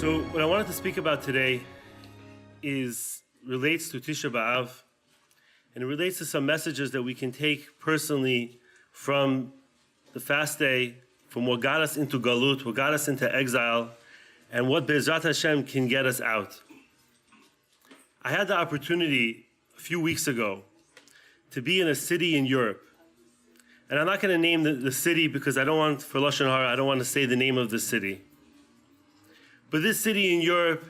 So what I wanted to speak about today relates to Tisha B'Av, and it relates to some messages that we can take personally from the fast day, from what got us into Galut, what got us into exile, and what Be'ezrat Hashem can get us out. I had the opportunity a few weeks ago to be in a city in Europe. And I'm not going to name the city because I don't want, for Lashon Hara, I don't want to say the name of the city. But this city in Europe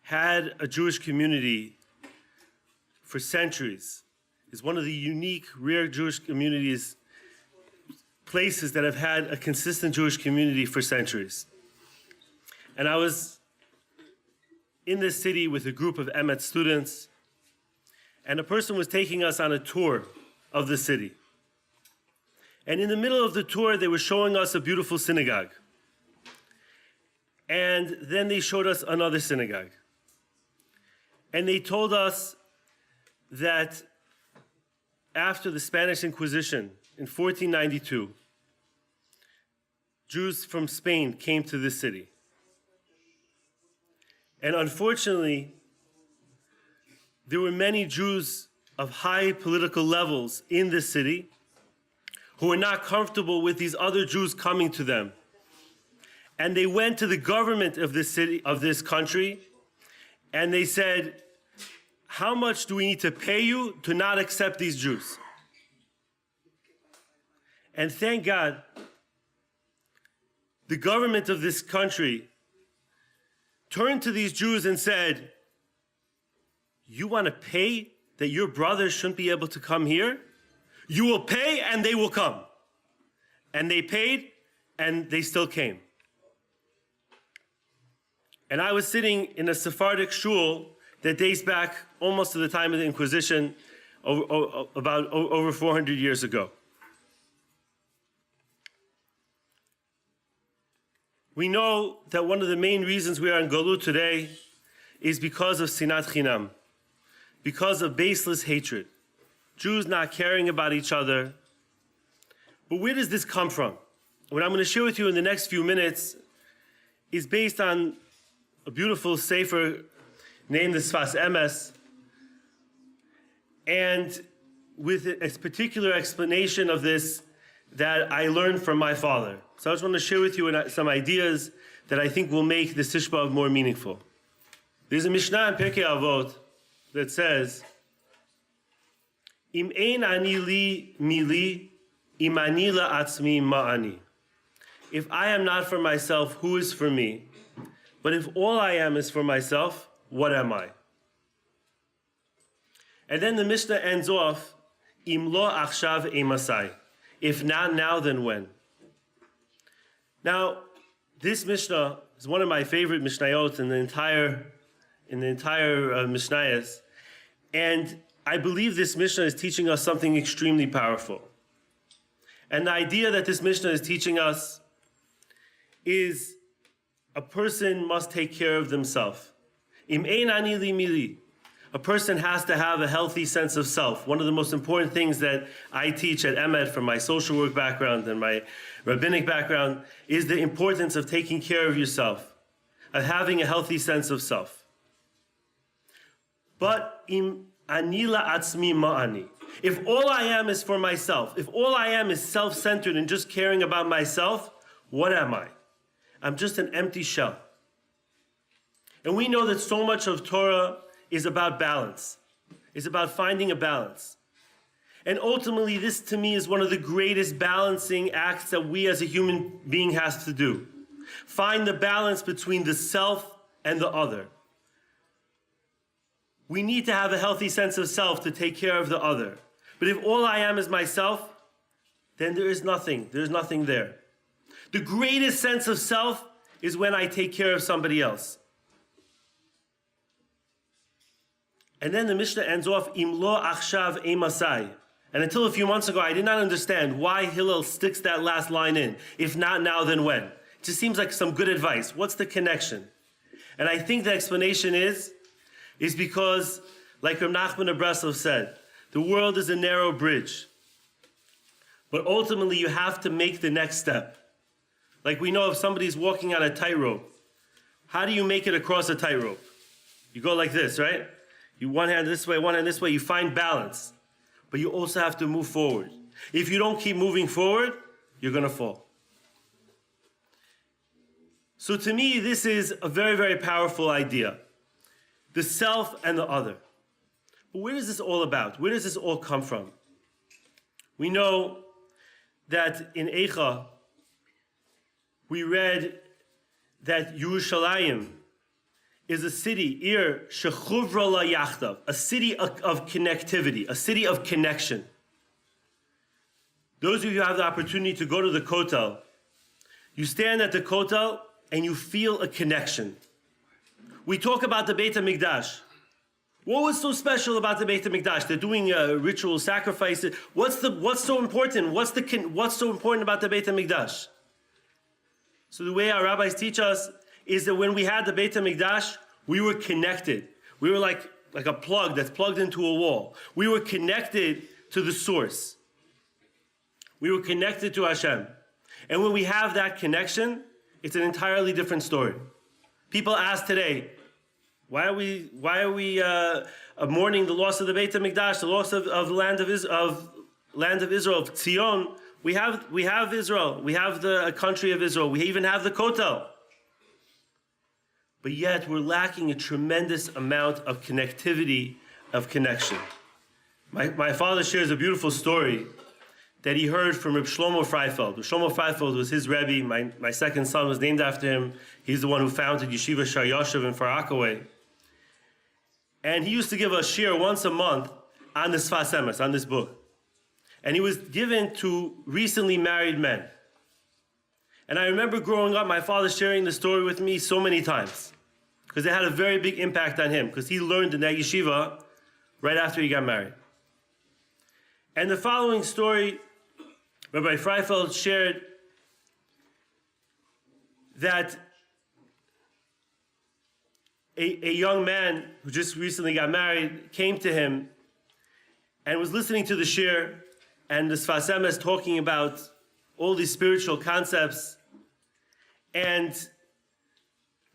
had a Jewish community for centuries. It's one of the unique, rare Jewish communities, places that have had a consistent Jewish community for centuries. And I was in this city with a group of Emet students, and a person was taking us on a tour of the city. And in the middle of the tour, they were showing us a beautiful synagogue. And then they showed us another synagogue. And they told us that after the Spanish Inquisition in 1492, Jews from Spain came to this city. And unfortunately, there were many Jews of high political levels in this city who were not comfortable with these other Jews coming to them. And they went to the government of this city, of this country, and they said, how much do we need to pay you to not accept these Jews? And thank God, the government of this country turned to these Jews and said, you want to pay that your brothers shouldn't be able to come here? You will pay and they will come. And they paid and they still came. And I was sitting in a Sephardic shul that dates back almost to the time of the Inquisition, about over 400 years ago. We know that one of the main reasons we are in Galut today is because of Sinat Chinam, because of baseless hatred. Jews not caring about each other. But where does this come from? What I'm going to share with you in the next few minutes is based on a beautiful sefer named the Sfas Emes, and with a particular explanation of this that I learned from my father. So I just want to share with you some ideas that I think will make the Tisha B'Av more meaningful. There's a Mishnah in Pirkei Avot that says, Im ein ani li mili, im ani la'atzmi ma'ani. If I am not for myself, who is for me? But if all I am is for myself, what am I? And then the Mishnah ends off, Im lo achshav emasai. If not now, then when? Now, this Mishnah is one of my favorite Mishnayot in the entire Mishnayos. And I believe this Mishnah is teaching us something extremely powerful. And the idea that this Mishnah is teaching us is a person must take care of themselves. Im ein ani li mili. A person has to have a healthy sense of self. One of the most important things that I teach at Emet from my social work background and my rabbinic background is the importance of taking care of yourself, of having a healthy sense of self. But im ani la'atzmi ma'ani. If all I am is for myself, if all I am is self-centered and just caring about myself, what am I? I'm just an empty shell. And we know that so much of Torah is about balance. It's about finding a balance. And ultimately, this to me is one of the greatest balancing acts that we as a human being has to do. Find the balance between the self and the other. We need to have a healthy sense of self to take care of the other. But if all I am is myself, then there is nothing. There's nothing there. The greatest sense of self is when I take care of somebody else. And then the Mishnah ends off, Im lo achshav emasai. And until a few months ago, I did not understand why Hillel sticks that last line in. If not now, then when? It just seems like some good advice. What's the connection? And I think the explanation is because, like Reb Nachman of Breslov said, the world is a narrow bridge. But ultimately, you have to make the next step. Like we know if somebody's walking on a tightrope, How do you make it across a tightrope? You go like this, right? You one hand this way, one hand this way. You find balance. But you also have to move forward. If you don't keep moving forward, you're going to fall. So to me, this is a very, very powerful idea. The self and the other. But where is this all about? Where does this all come from? We know that in Eicha, we read that Yerushalayim is a city, Ir Shechuvra La Yachtav, a city of connectivity, a city of connection. Those of you who have the opportunity to go to the Kotel, you stand at the Kotel and you feel a connection. We talk about the Beit HaMikdash. What was so special about the Beit HaMikdash? They're doing ritual sacrifices. What's so important? What's so important about the Beit HaMikdash? So the way our rabbis teach us is that when we had the Beit HaMikdash, we were connected. We were like a plug that's plugged into a wall. We were connected to the source. We were connected to Hashem. And when we have that connection, it's an entirely different story. People ask today, why are we mourning the loss of the Beit HaMikdash, the loss of the land of Israel, of Zion? We have Israel. We have the country of Israel. We even have the Kotel. But yet we're lacking a tremendous amount of connectivity, of connection. My father shares a beautiful story that he heard from Reb Shlomo Freifeld. Shlomo Freifeld was his Rebbe. My second son was named after him. He's the one who founded Yeshiva Shar Yoshev in Far Rockaway. And he used to give a shir once a month on the Sfas Emes, on this book. And he was given to recently married men. And I remember growing up, my father sharing the story with me so many times, because it had a very big impact on him, because he learned in that yeshiva right after he got married. And the following story, Rabbi Freifeld shared that a young man who just recently got married came to him and was listening to the shir and the Sfas Emes talking about all these spiritual concepts. And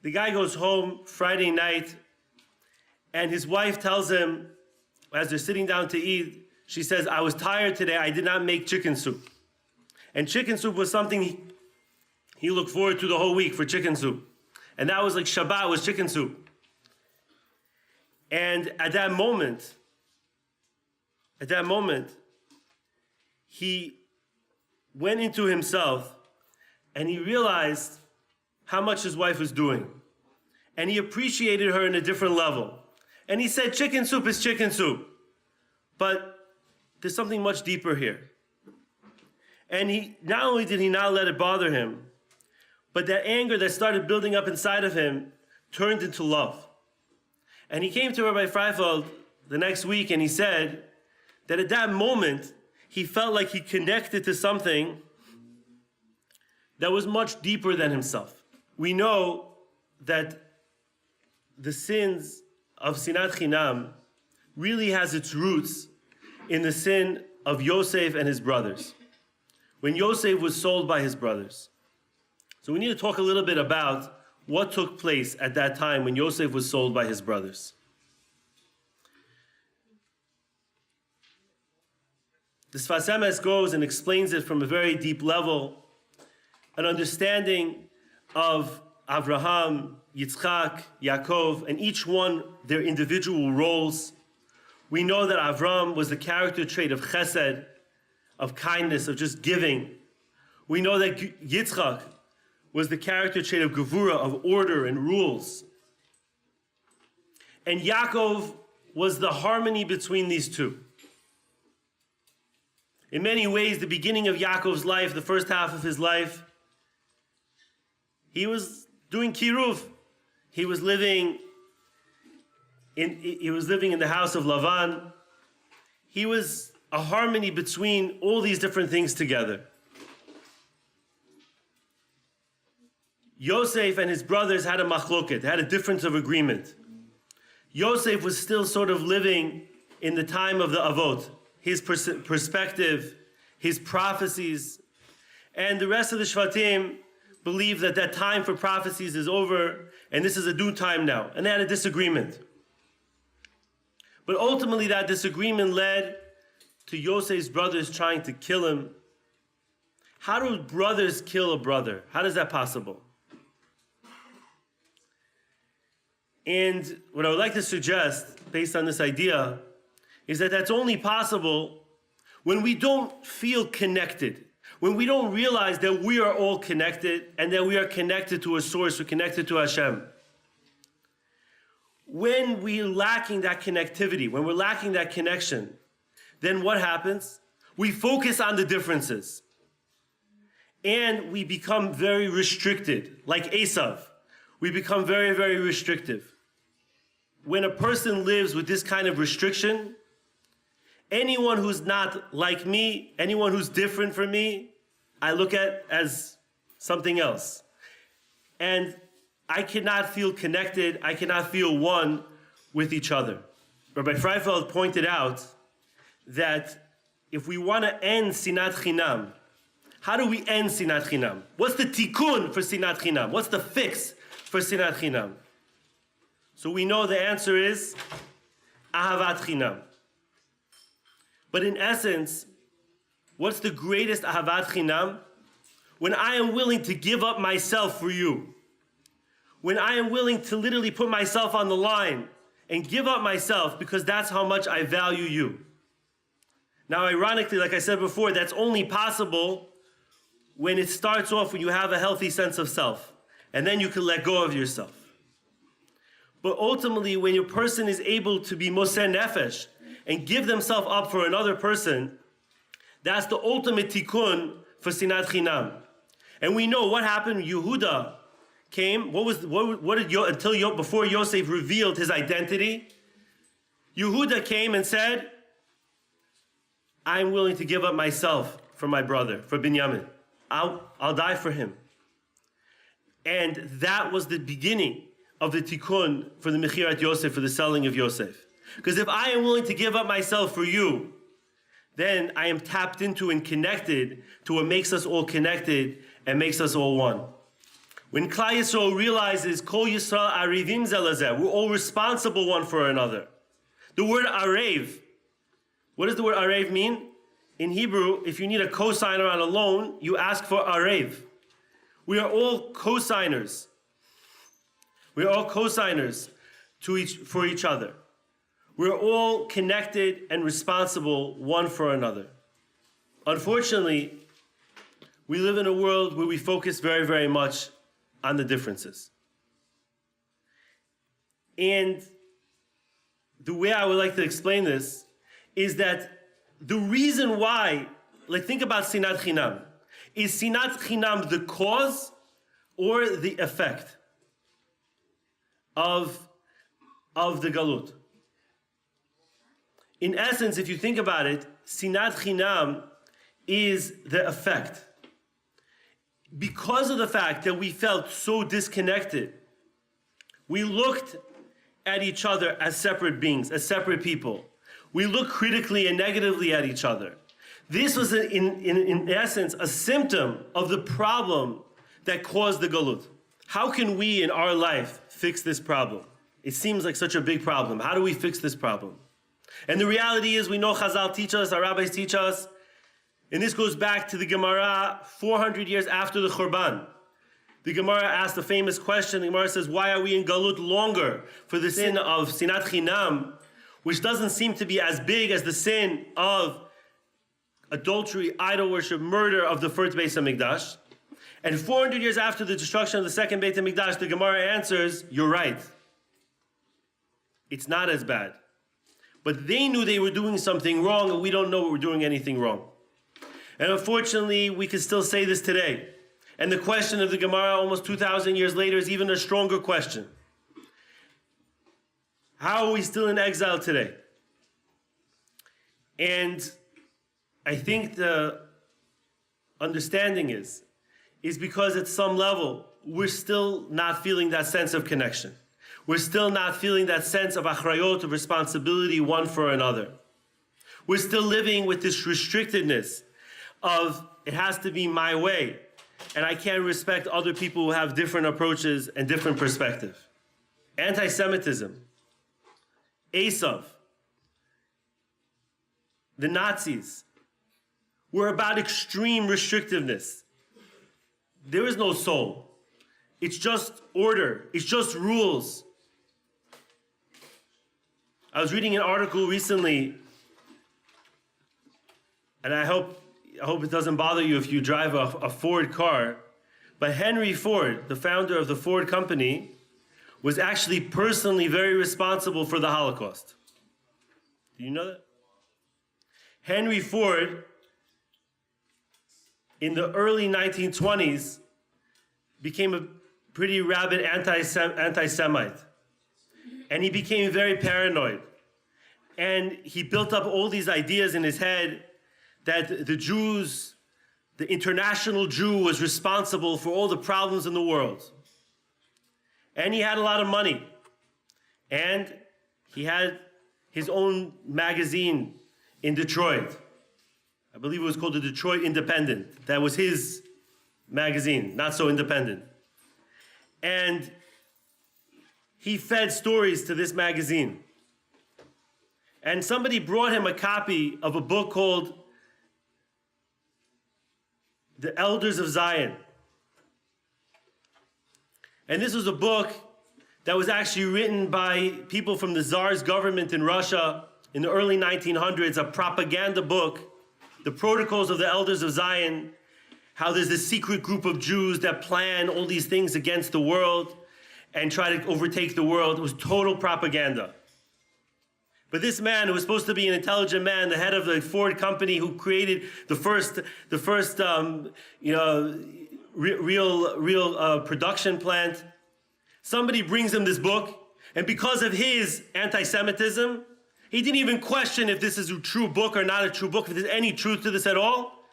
the guy goes home Friday night, and his wife tells him, as they're sitting down to eat, she says, I was tired today, I did not make chicken soup. And chicken soup was something he looked forward to the whole week, for chicken soup. And that was like Shabbat was chicken soup. And at that moment, he went into himself and he realized how much his wife was doing. And he appreciated her in a different level. And he said, chicken soup is chicken soup. But there's something much deeper here. And he not only did he not let it bother him, but that anger that started building up inside of him turned into love. And he came to Rabbi Freifeld the next week and he said that at that moment, he felt like he connected to something that was much deeper than himself. We know that the sins of Sinat Chinam really has its roots in the sin of Yosef and his brothers, when Yosef was sold by his brothers. So we need to talk a little bit about what took place at that time when Yosef was sold by his brothers. The Sfas Emes goes and explains it from a very deep level, an understanding of Avraham, Yitzchak, Yaakov, and each one their individual roles. We know that Avram was the character trait of chesed, of kindness, of just giving. We know that Yitzchak was the character trait of gevura, of order and rules. And Yaakov was the harmony between these two. In many ways, the beginning of Yaakov's life, the first half of his life, he was doing kiruv. He was living in the house of Lavan. He was a harmony between all these different things together. Yosef and his brothers had a machloket, had a difference of agreement. Yosef was still sort of living in the time of the Avot, his perspective, his prophecies, and the rest of the Shvatim believed that that time for prophecies is over and this is a due time now. And they had a disagreement. But ultimately that disagreement led to Yosef's brothers trying to kill him. How do brothers kill a brother? How is that possible? And what I would like to suggest, based on this idea, is that that's only possible when we don't feel connected, when we don't realize that we are all connected and that we are connected to a source, we're connected to Hashem. When we're lacking that connectivity, when we're lacking that connection, then what happens? We focus on the differences. And we become very restricted, like Esav. We become very, very restrictive. When a person lives with this kind of restriction, anyone who's not like me, anyone who's different from me, I look at as something else. And I cannot feel connected, I cannot feel one with each other. Rabbi Freifeld pointed out that if we want to end Sinat Chinam, how do we end Sinat Chinam? What's the tikkun for Sinat Chinam? What's the fix for Sinat Chinam? So we know the answer is Ahavat Chinam. But in essence, what's the greatest Ahavat Chinam? When I am willing to give up myself for you. When I am willing to literally put myself on the line and give up myself because that's how much I value you. Now, ironically, like I said before, that's only possible when it starts off when you have a healthy sense of self. And then you can let go of yourself. But ultimately, when your person is able to be Moser Nefesh and give themselves up for another person, that's the ultimate tikkun for Sinat Chinam. And we know what happened. Yehuda came. Before Yosef revealed his identity, Yehuda came and said, I'm willing to give up myself for my brother, for Binyamin. I'll die for him. And that was the beginning of the tikkun for the Mechirat Yosef, for the selling of Yosef. Because if I am willing to give up myself for you, then I am tapped into and connected to what makes us all connected and makes us all one. When Klal Yisrael realizes Kol Yisrael Arivim Zelazeh, we're all responsible one for another. The word Arev, what does the word Arev mean? In Hebrew, if you need a cosigner on a loan, you ask for Arev. We are all cosigners. We are all cosigners for each other. We're all connected and responsible one for another. Unfortunately, we live in a world where we focus very, very much on the differences. And the way I would like to explain this is that the reason why, like think about Sinat Chinam. Is Sinat Chinam the cause or the effect of the Galut? In essence, if you think about it, Sinat Chinam is the effect. Because of the fact that we felt so disconnected, we looked at each other as separate beings, as separate people. We looked critically and negatively at each other. This was, in essence, a symptom of the problem that caused the Galut. How can we in our life fix this problem? It seems like such a big problem. How do we fix this problem? And the reality is, we know Chazal teach us, our rabbis teach us, and this goes back to the Gemara 400 years after the Churban. The Gemara asked the famous question. The Gemara says, why are we in Galut longer for the sin of Sinat Chinam, which doesn't seem to be as big as the sin of adultery, idol worship, murder of the first Beis HaMikdash. And 400 years after the destruction of the second Beit HaMikdash, the Gemara answers, you're right. It's not as bad. But they knew they were doing something wrong, and we don't know we're doing anything wrong. And unfortunately, we can still say this today. And the question of the Gemara almost 2,000 years later is even a stronger question. How are we still in exile today? And I think the understanding is because at some level, we're still not feeling that sense of connection. We're still not feeling that sense of achrayot, of responsibility one for another. We're still living with this restrictedness of it has to be my way. and I can't respect other people who have different approaches and different perspective. Anti-Semitism, Esav, the Nazis were about extreme restrictiveness. There is no soul. It's just order. It's just rules. I was reading an article recently, and I hope it doesn't bother you if you drive a Ford car, but Henry Ford, the founder of the Ford company, was actually personally very responsible for the Holocaust. Do you know that? Henry Ford, in the early 1920s, became a pretty rabid anti-Semite. And he became very paranoid. And he built up all these ideas in his head that the Jews, the international Jew, was responsible for all the problems in the world. And he had a lot of money. And he had his own magazine in Detroit. I believe it was called the Detroit Independent. That was his magazine, not so independent. And he fed stories to this magazine. And somebody brought him a copy of a book called The Elders of Zion. And this was a book that was actually written by people from the Tsar's government in Russia in the early 1900s, a propaganda book, The Protocols of the Elders of Zion, how there's this secret group of Jews that plan all these things against the world and try to overtake the world. It was total propaganda. But this man, who was supposed to be an intelligent man, the head of the Ford company, who created the first real production plant, somebody brings him this book, and because of his anti-Semitism, he didn't even question if this is a true book or not a true book, if there's any truth to this at all.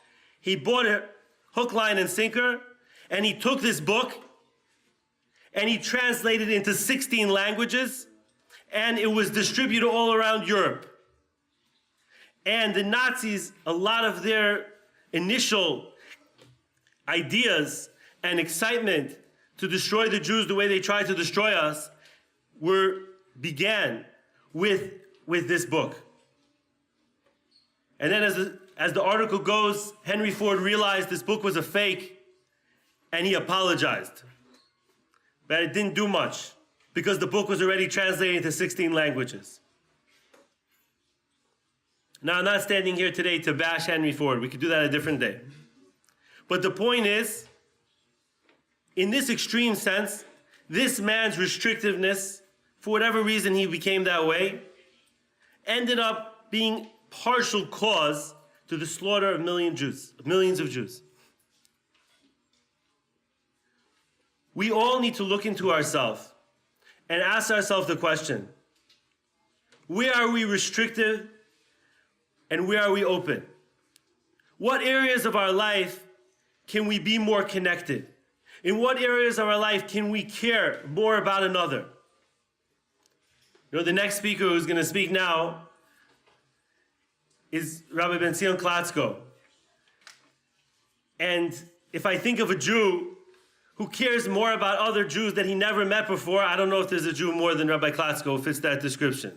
He bought it hook, line, and sinker, and he took this book and he translated it into 16 languages, and it was distributed all around Europe. And the Nazis, a lot of their initial ideas and excitement to destroy the Jews the way they tried to destroy us began with this book. And then as the article goes, Henry Ford realized this book was a fake, and he apologized. But it didn't do much, because the book was already translated into 16 languages. Now, I'm not standing here today to bash Henry Ford. We could do that a different day. But the point is, in this extreme sense, this man's restrictiveness, for whatever reason he became that way, ended up being partial cause to the slaughter of millions of Jews. We all need to look into ourselves and ask ourselves the question, where are we restrictive and where are we open? What areas of our life can we be more connected? In what areas of our life can we care more about another? You know, the next speaker who's going to speak now is Rabbi Ben Zion Klatzko. And if I think of a Jew who cares more about other Jews that he never met before, I don't know if there's a Jew more than Rabbi Klatzko who fits that description.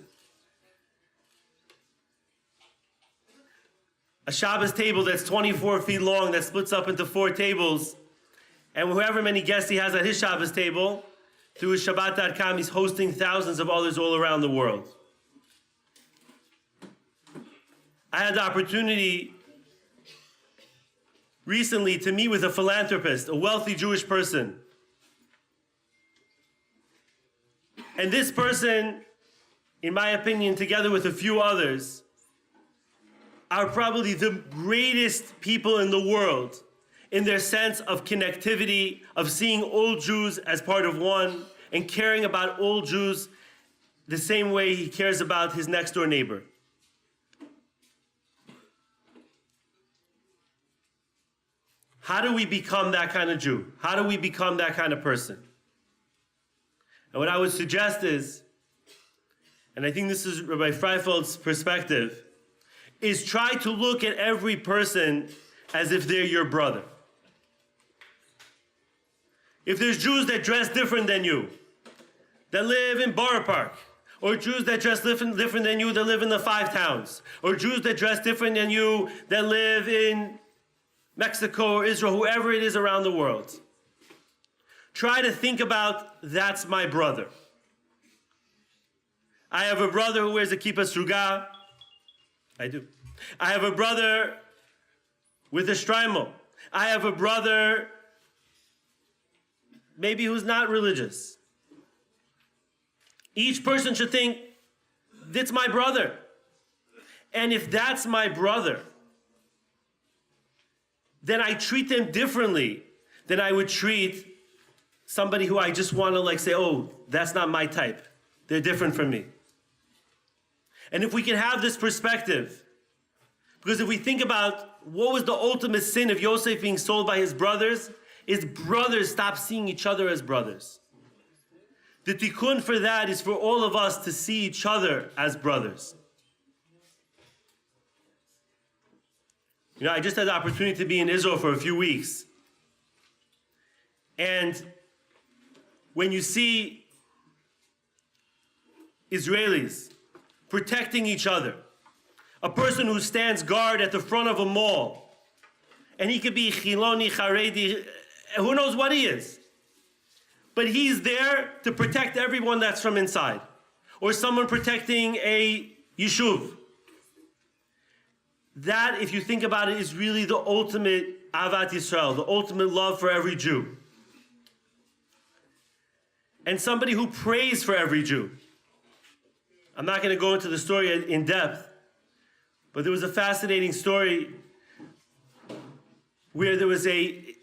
A Shabbos table that's 24 feet long, that splits up into 4 tables, and however many guests he has at his Shabbos table, through his Shabbat.com, he's hosting thousands of others all around the world. I had the opportunity recently to meet with a philanthropist, a wealthy Jewish person. And this person, in my opinion, together with a few others, are probably the greatest people in the world in their sense of connectivity, of seeing all Jews as part of one, and caring about all Jews the same way he cares about his next door neighbor. How do we become that kind of Jew? How do we become that kind of person? And what I would suggest is, and I think this is Rabbi Freifeld's perspective, is try to look at every person as if they're your brother. If there's Jews that dress different than you, that live in Borough Park, or Jews that dress different than you that live in the Five Towns, or Jews that dress different than you that live in Mexico or Israel, whoever it is around the world, try to think about, that's my brother. I have a brother who wears a kippah sruga. I do. I have a brother with a shtreimel. I have a brother maybe who's not religious. Each person should think, that's my brother. And if that's my brother, then I treat them differently than I would treat somebody who I just want to say, oh, that's not my type. They're different from me. And if we can have this perspective, because if we think about what was the ultimate sin of Yosef being sold by his brothers stopped seeing each other as brothers. The tikkun for that is for all of us to see each other as brothers. I just had the opportunity to be in Israel for a few weeks. And when you see Israelis protecting each other, a person who stands guard at the front of a mall, and he could be Chiloni, Haredi, who knows what he is, but he's there to protect everyone that's from inside, or someone protecting a yishuv. That, if you think about it, is really the ultimate Avat Yisrael, the ultimate love for every Jew. And somebody who prays for every Jew. I'm not going to go into the story in depth, but there was a fascinating story where there was a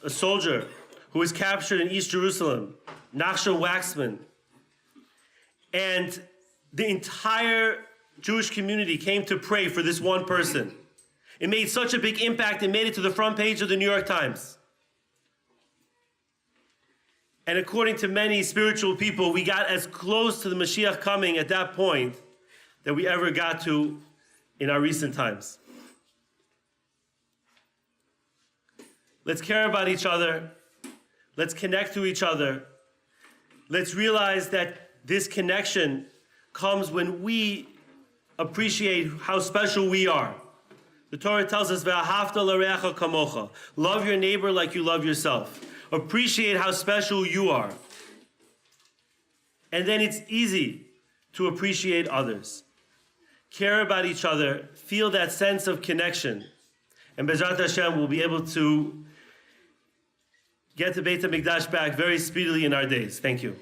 soldier who was captured in East Jerusalem, Nachshon Waxman, and the entire Jewish community came to pray for this one person. It made such a big impact, it made it to the front page of the New York Times. And according to many spiritual people, we got as close to the Mashiach coming at that point that we ever got to in our recent times. Let's care about each other. Let's connect to each other. Let's realize that this connection comes when we appreciate how special we are. The Torah tells us, "Ve'ahavta l'reacha kamocha." Love your neighbor like you love yourself. Appreciate how special you are. And then it's easy to appreciate others. Care about each other. Feel that sense of connection. And Bezrat Hashem will be able to get the Beit HaMikdash back very speedily in our days. Thank you.